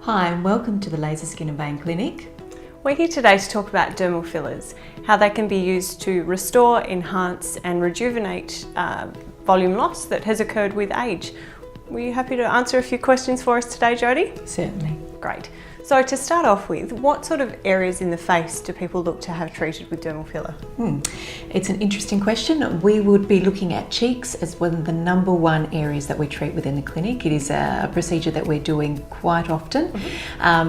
Hi and welcome to the Laser Skin and Vein Clinic. We're here today to talk about dermal fillers, how they can be used to restore, enhance and rejuvenate volume loss that has occurred with age. Were you happy to answer a few questions for us today, Jodie? Certainly. Great. So to start off with, what sort of areas in the face do people look to have treated with dermal filler? It's an interesting question. We would be looking at cheeks as one of the number one areas that we treat within the clinic. It is a procedure that we're doing quite often.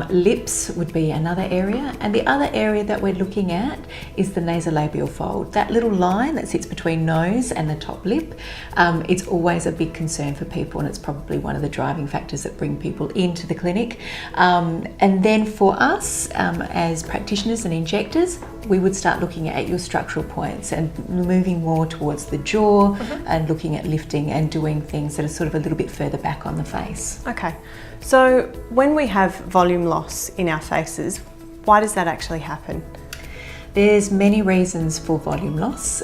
Lips would be another area, and the other area that we're looking at is the nasolabial fold. That little line that sits between nose and the top lip, it's always a big concern for people, and it's probably one of the driving factors that bring people into the clinic. And then for us, as practitioners and injectors, we would start looking at your structural points and moving more towards the jaw and looking at lifting and doing things that are sort of a little bit further back on the face. Okay, so when we have volume loss in our faces, why does that actually happen? There's many reasons for volume loss.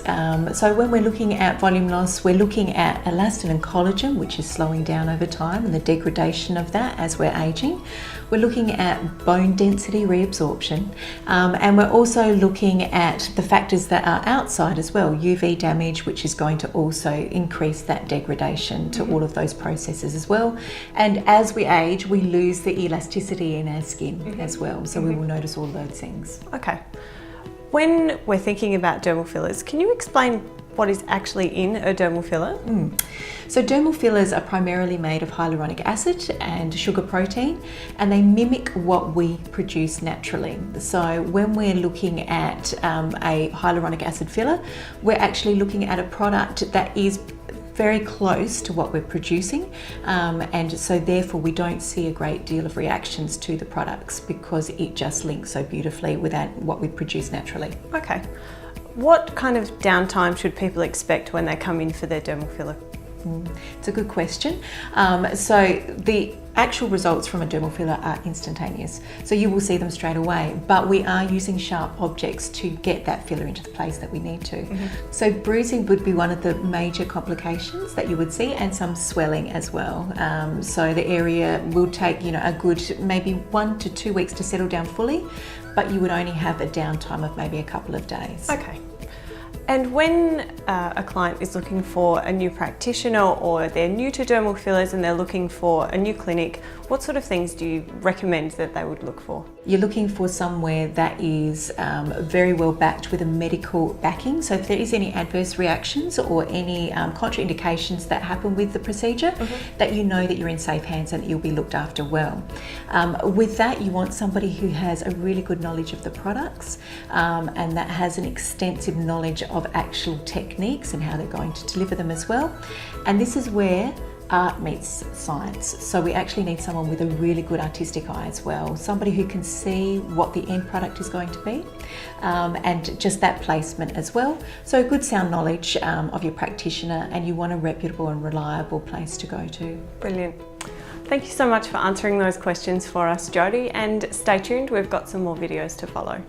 So when we're looking at volume loss, we're looking at elastin and collagen, which is slowing down over time, and the degradation of that as we're aging. We're looking at bone density reabsorption, and we're also looking at the factors that are outside as well, UV damage, which is going to also increase that degradation to all of those processes as well. And as we age, we lose the elasticity in our skin as well, so we will notice all those things. Okay. When we're thinking about dermal fillers, can you explain what is actually in a dermal filler? So dermal fillers are primarily made of hyaluronic acid and sugar protein, and they mimic what we produce naturally. So when we're looking at a hyaluronic acid filler, we're actually looking at a product that is very close to what we're producing, and so therefore we don't see a great deal of reactions to the products because it just links so beautifully with what we produce naturally. Okay. What kind of downtime should people expect when they come in for their dermal filler? It's a good question. So the actual results from a dermal filler are instantaneous. So you will see them straight away, but we are using sharp objects to get that filler into the place that we need to. So bruising would be one of the major complications that you would see, and some swelling as well. So the area will take, a good maybe 1 to 2 weeks to settle down fully, but you would only have a downtime of maybe a couple of days. Okay. And when a client is looking for a new practitioner, or they're new to dermal fillers and they're looking for a new clinic, what sort of things do you recommend that they would look for? You're looking for somewhere that is very well backed with a medical backing. So if there is any adverse reactions or any contraindications that happen with the procedure, that you know that you're in safe hands and that you'll be looked after well. With that, you want somebody who has a really good knowledge of the products, and that has an extensive knowledge of actual techniques and how they're going to deliver them as well. And this is where art meets science. So we actually need someone with a really good artistic eye as well, somebody who can see what the end product is going to be, and just that placement as well. So good sound knowledge of your practitioner, and you want a reputable and reliable place to go to. Brilliant. Thank you so much for answering those questions for us, Jodie, and stay tuned, we've got some more videos to follow.